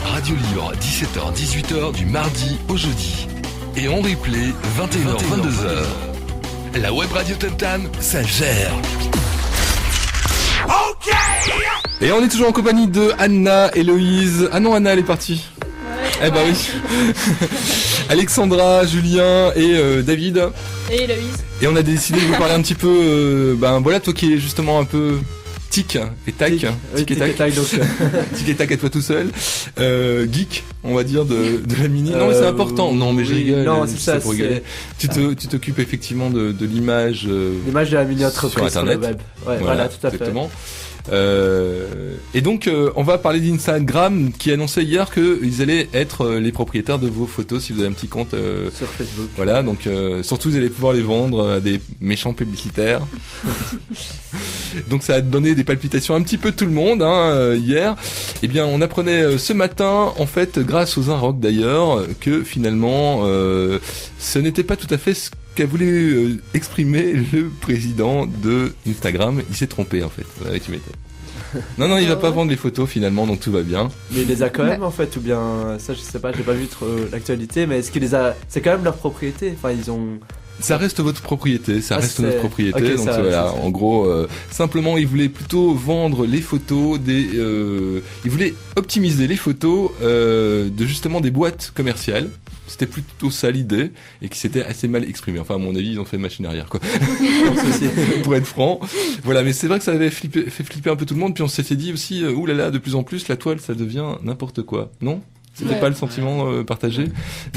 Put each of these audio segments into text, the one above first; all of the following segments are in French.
Radio Libre, 17h-18h du mardi au jeudi. Et en replay, 21h-22h. La web radio Tam Tam, ça gère. Ok. Et on est toujours en compagnie de Anna, Héloïse. Ah non, Anna, elle est partie. Eh bah oui. Alexandra, Julien et David. Et Héloïse. Et on a décidé de vous parler un petit peu, voilà, toi qui es justement un peu tic et tac. Tic et tac, donc. Tic et tac à toi tout seul. Geek, on va dire, de la mini. Non, mais c'est important. Non, mais je rigole. Non, c'est ça, pour rigoler. Tu t'occupes effectivement de l'image. L'image de la mini entreprise sur Internet. Sur le web. Ouais, voilà, tout à fait. Exactement. Et donc on va parler d'Instagram qui annonçait hier qu'ils allaient être les propriétaires de vos photos si vous avez un petit compte sur Facebook. Voilà, donc surtout vous allez pouvoir les vendre à des méchants publicitaires. Donc ça a donné des palpitations un petit peu tout le monde hier. Eh bien on apprenait ce matin en fait grâce aux Inrock d'ailleurs que finalement ce n'était pas tout à fait ce qu'a voulu exprimer le président de Instagram. Il s'est trompé en fait. Ouais, tu m'étonnes. Non, il va pas vendre les photos finalement, donc tout va bien. Mais il les a quand même en fait, ou bien ça je sais pas, j'ai pas vu trop l'actualité, mais est-ce qu'il les a? C'est quand même leur propriété. Enfin ils ont. Ça reste votre propriété, notre propriété. Okay, donc voilà, en gros, simplement, il voulait plutôt vendre les photos il voulait optimiser les photos de justement des boîtes commerciales. C'était plutôt ça l'idée et qui s'était assez mal exprimé. Enfin, à mon avis, ils ont fait machine arrière, quoi. Pour être franc. Voilà, mais c'est vrai que ça avait fait flipper un peu tout le monde. Puis on s'était dit aussi, oulala, de plus en plus, la toile, ça devient n'importe quoi, non? C'était pas le sentiment partagé.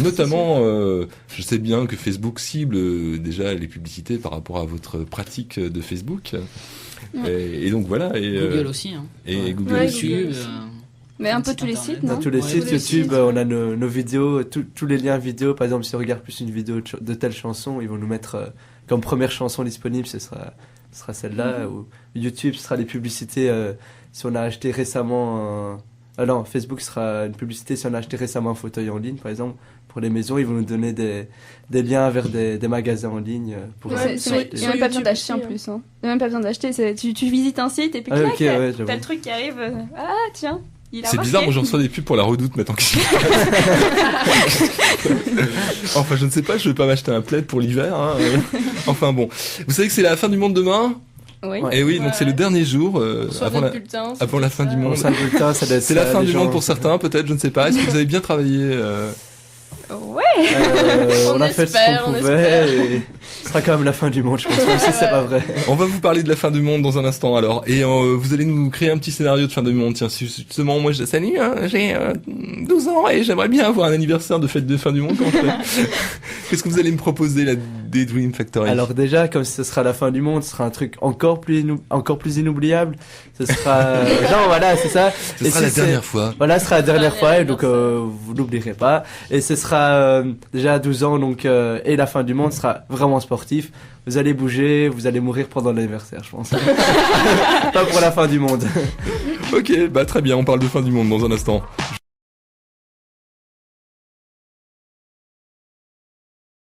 Notamment, je sais bien que Facebook cible déjà les publicités par rapport à votre pratique de Facebook. Et donc voilà. Et, Google aussi. Hein. Et Google aussi. Mais un peu tous les sites, non? Dans tous les sites YouTube, on a nos vidéos, tous les liens vidéo. Par exemple, si on regarde plus une vidéo de telle chanson, ils vont nous mettre comme première chanson disponible, ce sera celle-là. Ou YouTube, ce sera les publicités. Si on a acheté récemment non, Facebook sera une publicité si on a acheté récemment un fauteuil en ligne, par exemple. Pour les maisons, ils vont nous donner des liens vers des magasins en ligne. Il n'y a même pas besoin d'acheter en plus. Hein. Il n'y a même pas besoin d'acheter. Tu visites un site et puis clac, t'as le truc qui arrive. Ah tiens. C'est bizarre, moi j'en reçois des pubs pour la Redoute maintenant que Enfin, je ne sais pas, je vais pas m'acheter un plaid pour l'hiver. Enfin bon, vous savez que c'est la fin du monde demain. Oui. Et oui, donc c'est le dernier jour avant la fin du monde. C'est la fin du monde pour certains, peut-être, je ne sais pas. Est-ce que vous avez bien travaillé Ouais. On a fait ce qu'on pouvait. Et ce sera quand même la fin du monde, je pense. Même si c'est pas vrai. On va vous parler de la fin du monde dans un instant alors. Et vous allez nous créer un petit scénario de fin du monde. Tiens, justement, moi, salut, j'ai 12 ans et j'aimerais bien avoir un anniversaire de fête de fin du monde. Comment je fais? Qu'est-ce que vous allez me proposer là des Dream Factory? Alors déjà, comme ce sera la fin du monde, ce sera un truc encore plus inoubliable. Ce sera non, voilà, c'est ça. Ce sera la dernière fois. Voilà, ce sera la dernière fois, et donc vous n'oublierez pas. Et ce sera déjà à 12 ans, donc et la fin du monde sera vraiment sportif. Vous allez bouger, vous allez mourir pendant l'anniversaire, je pense. Pas pour la fin du monde. Ok, bah très bien, on parle de fin du monde dans un instant.